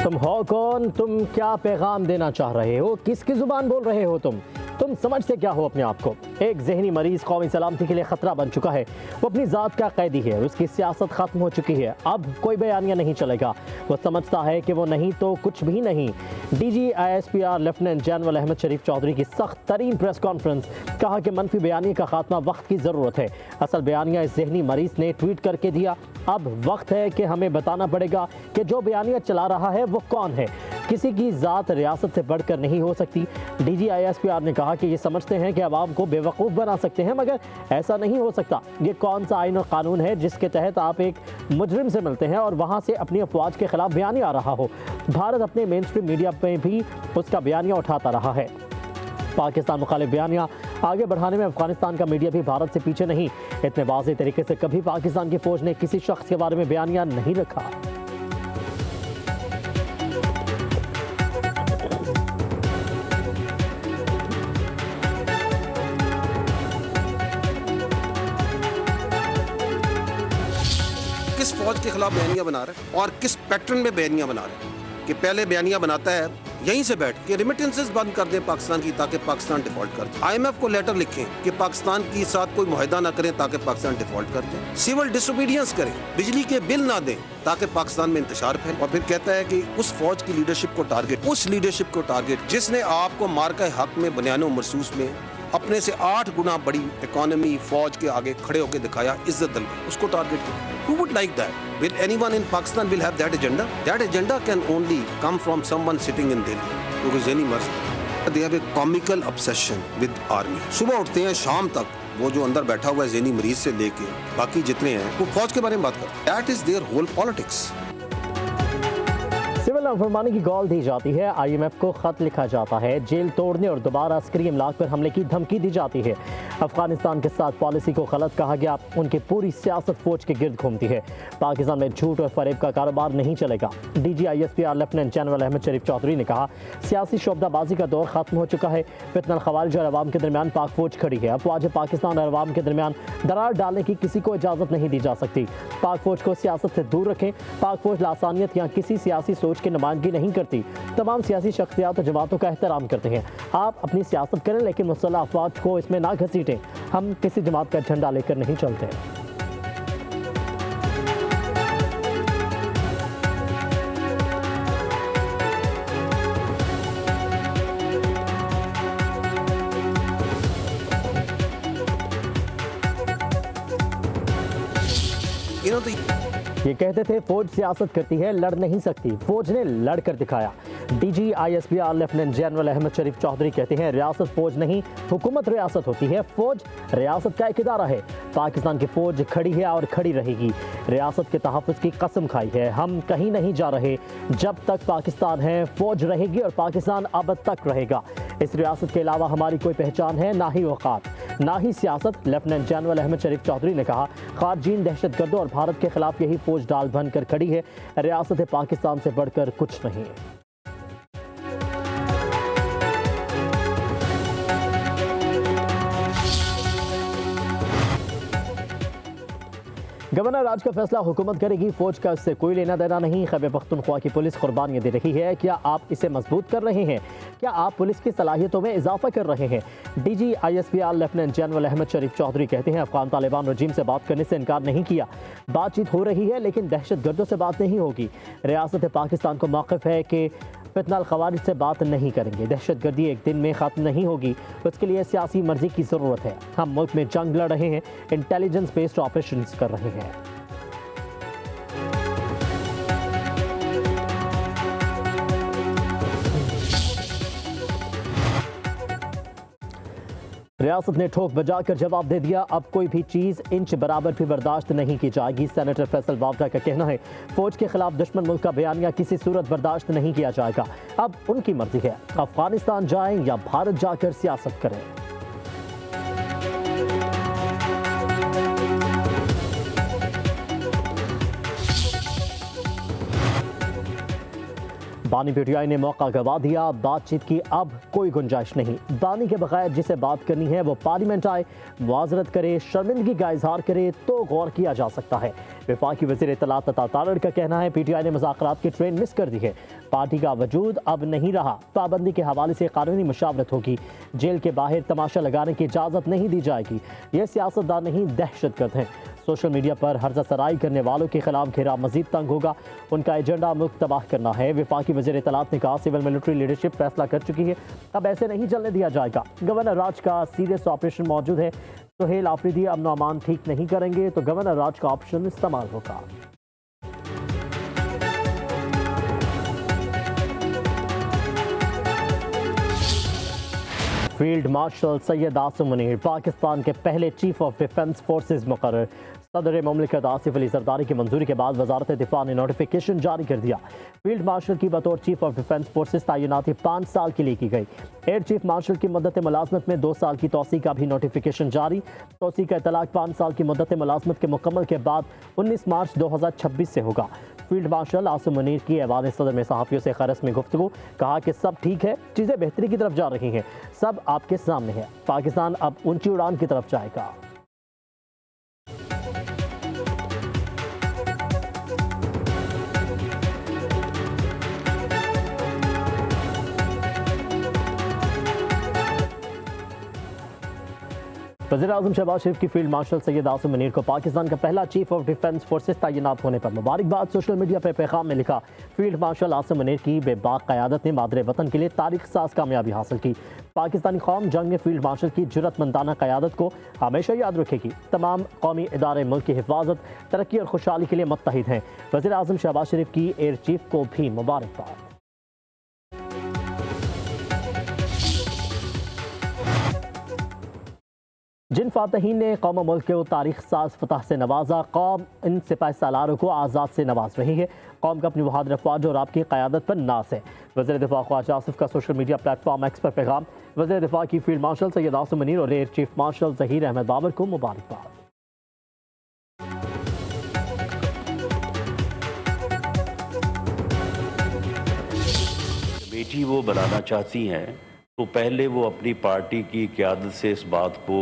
तुम हो कौन? तुम क्या पैगाम देना चाह रहे हो? किसकी जुबान बोल रहे हो तुम समझते क्या हो अपने आप को? एक जहनी मरीज कौमी सलामती के लिए खतरा बन चुका है। वो अपनी ज़ात का कैदी है। उसकी सियासत खत्म हो चुकी है। अब कोई बयानिया नहीं चलेगा। वो समझता है कि वो नहीं तो कुछ भी नहीं। DG ISPR lieutenant general Ahmed Sharif Chaudhry की सख्त तरीन प्रेस कॉन्फ्रेंस। कहा कि मनफी बयानी का खात्मा वक्त की ज़रूरत है। असल बयानिया इस जहनी मरीज ने ट्वीट करके दिया। अब वक्त है कि हमें बताना पड़ेगा कि जो बयानिया चला रहा है वो कौन है। किसी की ज़ात रियासत से बढ़कर नहीं हो सकती। DG ISPR ने कहा कि ये समझते हैं कि आवाम को बेवकूफ़ बना सकते हैं, मगर ऐसा नहीं हो सकता। ये कौन सा आइन और कानून है जिसके तहत आप एक मुजरिम से मिलते हैं और वहाँ से अपनी अफवाज के खिलाफ बयानिया आ रहा हो? भारत अपने मेन स्ट्रीम मीडिया में भी उसका बयानिया उठाता रहा है। पाकिस्तान मुखालिफ बयानिया आगे बढ़ाने में अफगानिस्तान का मीडिया भी भारत से पीछे नहीं। इतने वाज़ेह तरीके से कभी पाकिस्तान की फ़ौज ने किसी शख्स के बारे में बयानिया नहीं रखा। किस फौज के खिलाफ बयानिया बना रहे हैं और किस पैटर्न में बयानिया बना रहे हैं कि पहले बयानिया बनाता है यहीं से बैठ के रिमिटेंसेस बंद कर दें पाकिस्तान की ताकि पाकिस्तान डिफॉल्ट कर जाए। IMF को लेटर लिखें कि पाकिस्तान के साथ कोई मुआहदा ना करें ताकि पाकिस्तान डिफॉल्ट कर जाए। सिविल डिसोबीडियंस करें, बिजली के बिल ना दें ताकि पाकिस्तान में इंतशार फैले। और फिर कहता है कि उस फौज की लीडरशिप को टारगेट, उस लीडरशिप को टारगेट जिसने आपको मार्का हक में बयानो मरसूस में अपने से 8 गुना बड़ी इकोनॉमी फौज के आगे खड़े होकर दिखाया, इज्जत दल में, उसको टारगेट किया। Who would like that? Will anyone in Pakistan will have that agenda? That agenda can only come from someone sitting in Delhi. क्योंकि ज़हनी मर्ज़, they have a comical obsession with army. सुबह उठते हैं शाम तक वो जो अंदर बैठा हुआ है ज़हनी मरीज से लेके बाकी जितने हैं वो फौज के बारे में बात करते हैं। That is their whole politics. Civil नाफरमानी की कॉल दी जाती है। IMF को खत लिखा जाता है। जेल तोड़ने और दोबारा अस्करी इमलाक पर हमले की धमकी दी जाती है। अफगानिस्तान के साथ पॉलिसी को गलत कहा गया। उनकी पूरी सियासत फौज के गिर्द घूमती है। पाकिस्तान में झूठ और फरेब का कारोबार नहीं चलेगा। DG ISPR lieutenant general Ahmed Sharif Chaudhry ने कहा, सियासी शोबदाबाजी का दौर खत्म हो चुका है। फितनल खवारिज और अवाम के दरमियान पाक फौज खड़ी है। अफवाज पाकिस्तान और अवाम के दरमियान दरार डालने की किसी को इजाज़त नहीं दी जा सकती। पाक फौज को सियासत से दूर रखें। पाक फौज लासानियत या किसी सियासी सोच की नुमाइंदगी नहीं करती। तमाम सियासी शख्सियात और जमातों का एहतराम करते हैं। आप अपनी सियासत करें लेकिन मुसल्लह अफवाज को इसमें ना घसीटें। हम किसी जमात का झंडा लेकर नहीं चलते। ये कहते थे फौज सियासत करती है, लड़ नहीं सकती। फौज ने लड़ कर दिखाया। DG ISPR lieutenant general Ahmed Sharif Chaudhry कहते हैं, रियासत फौज नहीं, हुकूमत रियासत होती है। फौज रियासत का एक इदारा है। पाकिस्तान की फौज खड़ी है और खड़ी रहेगी। रियासत के तहफ़्फ़ुज़ की कसम खाई है। हम कहीं नहीं जा रहे। जब तक पाकिस्तान है फौज रहेगी और पाकिस्तान अब तक रहेगा। इस रियासत के अलावा हमारी कोई पहचान है, ना ही औकात, ना ही सियासत। लेफ्टिनेंट जनरल अहमद शरीफ चौधरी ने कहा, खारजीन, दहशतगर्दों और भारत के खिलाफ यही फौज डाल बन कर खड़ी है। रियासत पाकिस्तान से बढ़कर कुछ नहीं। गवर्नर राज का फैसला हुकूमत करेगी, फौज का इससे कोई लेना देना नहीं। खैबर पख्तूनख्वा की पुलिस कुर्बानियां दे रही है। क्या आप इसे मजबूत कर रहे हैं? क्या आप पुलिस की सलाहियतों में इजाफा कर रहे हैं? DG ISPR lieutenant general Ahmed Sharif Chaudhry कहते हैं, अफगान तालिबान रजीम से बात करने से इनकार नहीं किया। बातचीत हो रही है लेकिन दहशतगर्दों से बात नहीं होगी। रियासत पाकिस्तान को मौक़िफ़ है कि फितनल खवारिज से बात नहीं करेंगे। दहशतगर्दी एक दिन में ख़त्म नहीं होगी। उसके लिए सियासी मर्जी की ज़रूरत है। हम मुल्क में जंग लड़ रहे हैं, इंटेलिजेंस बेस्ड ऑपरेशंस कर रहे हैं। रियासत ने ठोक बजाकर जवाब दे दिया। अब कोई भी चीज़ इंच बराबर भी बर्दाश्त नहीं की जाएगी। सेनेटर फैसल वावड़ा का कहना है, फौज के खिलाफ दुश्मन मुल्क का बयानिया किसी सूरत बर्दाश्त नहीं किया जाएगा। अब उनकी मर्जी है, अफगानिस्तान जाएं या भारत जाकर सियासत करें। बानी PTI ने मौका गवा दिया। बातचीत की अब कोई गुंजाइश नहीं। बानी के बगैर जिसे बात करनी है वो पार्लियामेंट आए, मुआजरत करे, शर्मिंदगी का इजहार करे तो गौर किया जा सकता है। वफाकी वज़ीर इत्तलात अता तारड़ का कहना है PTI ने मुज़ाकरात की ट्रेन मिस कर दी है। पार्टी का वजूद अब नहीं रहा। पाबंदी के हवाले से कानूनी मुशावरत होगी। जेल के बाहर तमाशा लगाने की इजाज़त नहीं दी जाएगी। ये सियासतदान नहीं, दहशतगर्द हैं। सोशल मीडिया पर हर्जा सराई करने वालों के खिलाफ घेरा मजीद तंग होगा। उनका एजेंडा मुल्क तबाह करना है। वफाकी वज़ीर इत्तलात ने कहा सिविल मिलिट्री लीडरशिप फैसला कर चुकी है, अब ऐसे नहीं चलने दिया जाएगा। गवर्नर राज का सीरियस ऑपरेशन मौजूद है। सुहेल आफरीदी अमन अमान ठीक नहीं करेंगे तो गवर्नर राज का ऑप्शन इस्तेमाल होगा। फील्ड मार्शल सैयद आसिम मुनीर पाकिस्तान के पहले चीफ ऑफ डिफेंस फोर्सेज मुकर्रर। सदर मुमलिकत आसिफ अली जरदारी की मंजूरी के बाद वजारत दिफा ने नोटिफिकेशन जारी कर दिया। फील्ड मार्शल की बतौर चीफ ऑफ डिफेंस फोर्सेज तैनाती 5 साल के लिए की गई। एयर चीफ मार्शल की मुद्दत मुलाजमत में 2 साल की तोसी का भी नोटिफिकेशन जारी। तोसी का इतलाक 5 साल की मुद्दत मुलाजमत के मुकम्मल के बाद 19 मार्च 2026 से होगा। फील्ड मार्शल आसिम मुनीर की ऐवान सदर में सहाफ़ियों से खरस में गुफ्तगू, कहा कि सब ठीक है, चीज़ें बेहतरी की तरफ जा रही हैं, सब आपके सामने है। पाकिस्तान अब ऊंची उड़ान की तरफ जाएगा। वज़ीर-ए-आज़म शहबाज शरीफ की फील्ड मार्शल सैयद आसिम मुनीर को पाकिस्तान का पहला चीफ ऑफ डिफेंस फोर्सेज तैनात होने पर मुबारकबाद। सोशल मीडिया पर पैगाम में लिखा, फील्ड मार्शल आसिम मुनीर की बेबाक क़यादत ने मादरे वतन के लिए तारीख साज कामयाबी हासिल की। पाकिस्तानी कौम जंग में फील्ड मार्शल की जुर्रतमंदाना क़यादत को हमेशा याद रखेगी। तमाम कौमी इदारे मुल्क की हिफाजत, तरक्की और खुशहाली के लिए मुत्तहिद हैं। वज़ीर-ए-आज़म शहबाज शरीफ की एयर चीफ को भी मुबारकबाद। जिन फातहीन ने कौम मुल्क को तारीख साज फतह से नवाजा, कौम इन सिपाही सालारों को आज़ाद से नवाज रही है। कौम का अपनी बहादुर अफवाज और आपकी क़यादत पर नाज है। वज़ीर दिफा ख्वाजा आसिफ का सोशल मीडिया प्लेटफॉर्म एक्स पर पैगाम, वज़ीर दिफा की फील्ड मार्शल सैयद आसिम मुनीर और air chief marshal Zaheer Ahmed Babar को मुबारकबाद। बेटी वो बनाना चाहती हैं तो पहले वो अपनी पार्टी की क़यादत से इस बात को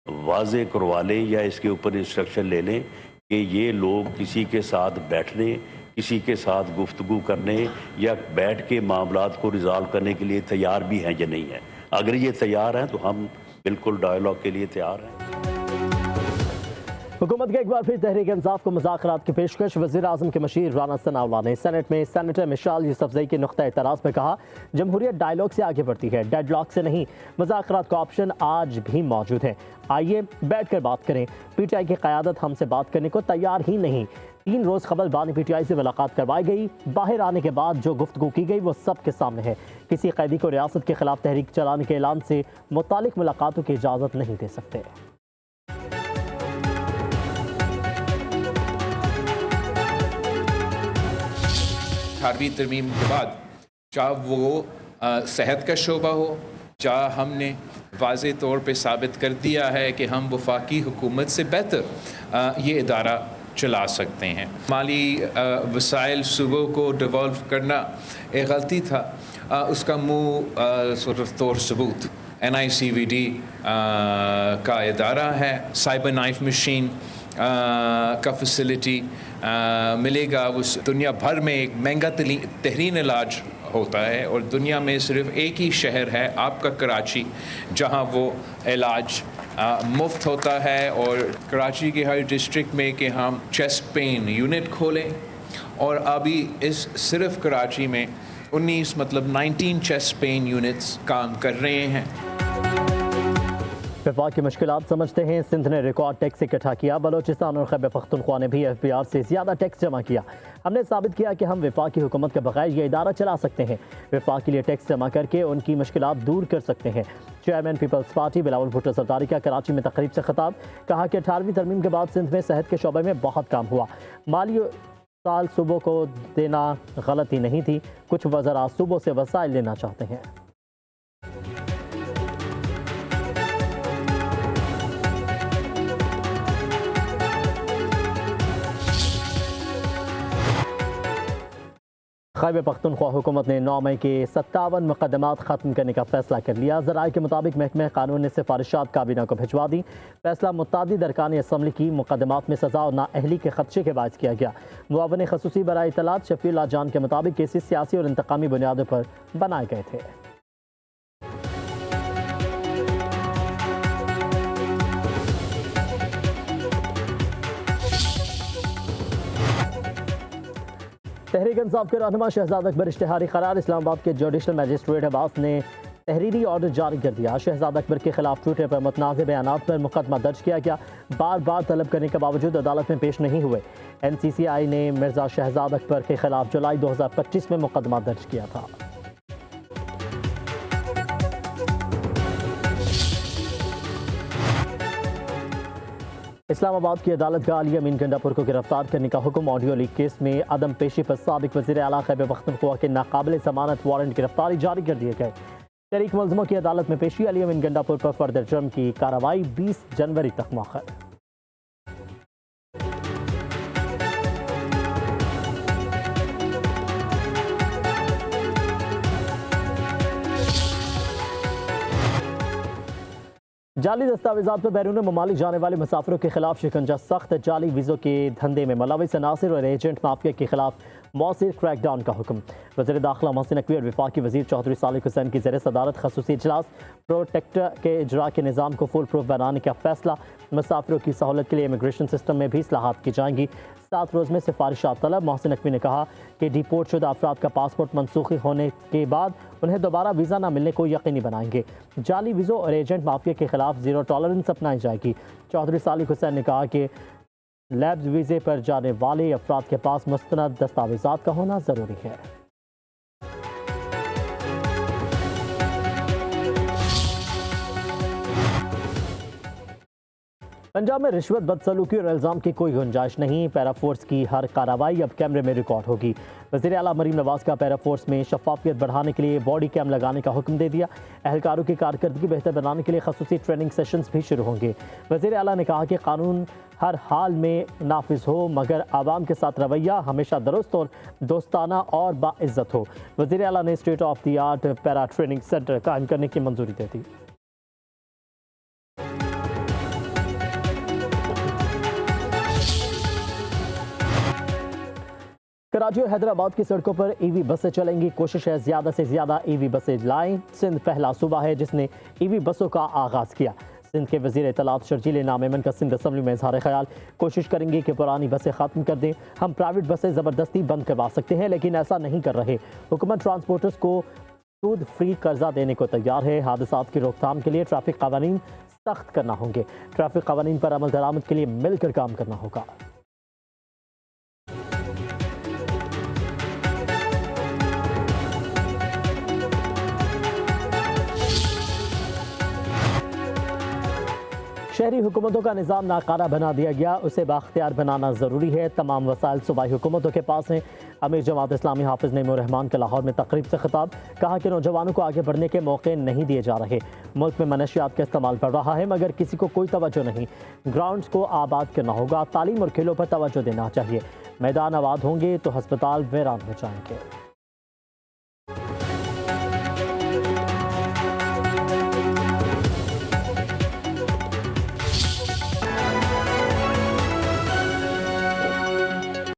वाज़े करवा लें या इसके ऊपर इंस्ट्रक्शन ले लें कि ये लोग किसी के साथ बैठने, किसी के साथ गुफ्तगू करने या बैठ के मामलात को रिज़ॉल्व करने के लिए तैयार भी हैं या नहीं हैं। अगर ये तैयार हैं तो हम बिल्कुल डायलॉग के लिए तैयार हैं। हुकूमत के एक बार फिर तहरीक इंसाफ को मुज़ाकरात की पेशकश। वज़ीर-ए-आज़म के मशीर राना सनाउल्लाह ने सेनेट में सेनेटर मिशाल यूसुफज़ई के नुक्ता एतराज़ पर कहा, जमहूरियत डायलॉग से आगे बढ़ती है, डेडलॉक से नहीं। मुज़ाकरात का ऑप्शन आज भी मौजूद है, आइए बैठ कर बात करें। PTI की क़यादत हमसे बात करने को तैयार ही नहीं। 3 रोज़ कबल बानी PTI से मुलाकात करवाई गई। बाहर आने के बाद जो गुफ्तगू की गई वो सब के सामने है। किसी कैदी को रियासत के खिलाफ तहरीक चलाने के ऐलान से मुतालिक मुलाकातों की इजाज़त नहीं दे सकते। 18वीं तरमीम के बाद चाहे वो सेहत का शोबा हो, चाहे हमने वाज़े तौर पे साबित कर दिया है कि हम वफाकी हुकूमत से बेहतर ये इदारा चला सकते हैं। माली वसाइल सूबों को डिवॉल्व करना एक गलती था, उसका तौर सबूत NICVD का इदारा है। साइबर नाइफ मशीन का फैसिलिटी मिलेगा। उस दुनिया भर में एक महंगा तरीन इलाज होता है और दुनिया में सिर्फ एक ही शहर है आपका कराची जहां वो इलाज मुफ्त होता है। और कराची के हर डिस्ट्रिक्ट में कि हम चेस्ट पेन यूनिट खोलें और अभी इस सिर्फ कराची में 19 चेस्ट पेन यूनिट्स काम कर रहे हैं। वफाक की मुश्किलात समझते हैं। सिंध ने रिकॉर्ड टैक्स इकट्ठा किया। बलोचिस्तान और खैबर पख्तूनख्वा ने भी FBR से ज़्यादा टैक्स जमा किया। हमने साबित किया कि हम वफाक की हुकूमत के बगैर ये इदारा चला सकते हैं। वफाक के लिए टैक्स जमा करके उनकी मुश्किलात दूर कर सकते हैं। चेयरमैन पीपल्स पार्टी बिलावल भुट्टो जरदारी का कराची में तकरीब से खिताब, कहा कि 18वीं तरमीम के बाद सिंध में सेहत के शोबे में बहुत काम हुआ। माली साल सूबों को देना गलती नहीं थी, कुछ वज़रा सूबों से वसाइल लेना चाहते हैं। खैबर पख्तूनख्वा हुकूमत ने 9 मई के 57 मुकदमात ख़त्म करने का फैसला कर लिया। ज़राए के मुताबिक महकमा कानून ने सिफारिशात काबीना को भिजवा दी। फैसला मुतादिद अरकान असम्बली की मुकदमात में सज़ा और नाअहली के खदशे के बायस किया गया। मुआवन खसूसी बराए इत्तलात शफीउल्लाह जान के मुताबिक केसेस सियासी और इंतकामी बुनियादों पर बनाए गए थे। तहरीक इंसाफ के रहनुमा शहजाद अकबर इश्तिहारी करार। इस्लामाबाद के जुडिशल मजिस्ट्रेट अब्बास ने तहरीरी ऑर्डर जारी कर दिया। शहजाद अकबर के खिलाफ ट्विटर पर मुतनाज़ बयानात पर मुकदमा दर्ज किया गया। बार बार तलब करने के बावजूद अदालत में पेश नहीं हुए। NCCI ने मिर्जा शहजाद अकबर के खिलाफ जुलाई 2025 में मुकदमा दर्ज किया था। इस्लामाबाद की अदालत का अली अमीन गंडापुर को गिरफ्तार करने का हुक्म। ऑडियो लीक केस में अदम पेशी पर साबिक वज़ीर आला खैबर पख्तूनख्वा के नाकाबिल ज़मानत वारंट गिरफ्तारी जारी कर दिए गए। शरीक मुलज़मों की अदालत में पेशी। अली अमीन गंडापुर पर फर्दर जुर्म की कार्रवाई 20 जनवरी तक मौखर। जाली दस्तावेजात पर बैरून ममालिक जाने वाले मुसाफिरों के खिलाफ शिकंजा सख्त। जाली वीज़ों के धंधे में मुलविस अनासिर और एजेंट माफिया के खिलाफ मौसिर क्रैकडाउन का हुक्म। वज़ीर दाखिला मोहसिन नकवी और वफाकी वज़ीर चौधरी सालिक हुसैन की ज़ेर सदारत खसूसी इजलास। प्रोटेक्टर के इजरा के निज़ाम को फुल प्रूफ बनाने का फैसला। मुसाफिरों की सहूलत के लिए इमिग्रेशन सिस्टम में भी इस्लाहात की जाएंगी। 7 रोज़ में सिफारिशात तलब। मोहसिन नकवी ने कहा कि डिपोर्ट शुदा अफराद का पासपोर्ट मनसूखी होने के बाद उन्हें दोबारा वीज़ा न मिलने को यकीनी बनाएंगे। जाली वीज़ों और एजेंट माफिया के खिलाफ ज़ीरो टॉलरेंस अपनाई जाएगी। चौधरी सालिक हुसैन ने कहा कि लैब्स वीज़े पर जाने वाले अफराद के पास मुस्तनद दस्तावेजात का होना ज़रूरी है। पंजाब में रिश्वत, बदसलूकी और इल्ज़ाम की कोई गुंजाइश नहीं। पैरा फोर्स की हर कार्रवाई अब कैमरे में रिकॉर्ड होगी। वज़ीर आला मरीम नवाज का पैरा फोर्स में शफाफियत बढ़ाने के लिए बॉडी कैम लगाने का हुक्म दे दिया। एहलकारों की कारकर्दगी बेहतर बनाने के लिए खसूसी ट्रेनिंग सेशंस भी शुरू होंगे। वज़ीर आला ने कहा कि कानून हर हाल में नाफिज हो मगर आवाम के साथ रवैया हमेशा दुरुस्त और दोस्ताना और बाइज़्ज़त हो। वज़ीर आला ने state of the art para training centre कायम करने की मंजूरी दे दी। कराची और हैदराबाद की सड़कों पर EV बसें चलेंगी। कोशिश है ज़्यादा से ज़्यादा EV बसें लाएं। सिंध पहला सूबा है जिसने EV बसों का आगाज़ किया। सिंध के वज़ीर इत्तलात शर्जील नामेमन का सिंध असम्बली में इजहार ख्याल। कोशिश करेंगे कि पुरानी बसें ख़त्म कर दें। हम प्राइवेट बसें ज़बरदस्ती बंद करवा सकते हैं लेकिन ऐसा नहीं कर रहे। हुकूमत ट्रांसपोर्टर्स को सूद फ्री कर्जा देने को तैयार है। हादसात की रोकथाम के लिए ट्रैफिक कवानीन सख्त करना होंगे। ट्रैफिक कवानीन पर अमल दरामद के लिए मिलकर काम करना होगा। शहरी हुकूमतों का निज़ाम नाकारा बना दिया गया, उसे बाख्तियार बनाना ज़रूरी है। तमाम वसाइल सूबाई हुकूमतों के पास हैं। अमीर जमात इस्लामी हाफिज़ नईमुर रहमान का लाहौर में तकरीब से खिताब। कहा कि नौजवानों को आगे बढ़ने के मौके नहीं दिए जा रहे। मुल्क में मनशियात का इस्तेमाल बढ़ रहा है मगर किसी को कोई तवज्जो नहीं। ग्राउंड्स को आबाद करना होगा। तालीम और खेलों पर तवज्जो देना चाहिए। मैदान आबाद होंगे तो हस्पताल वीरान हो जाएंगे।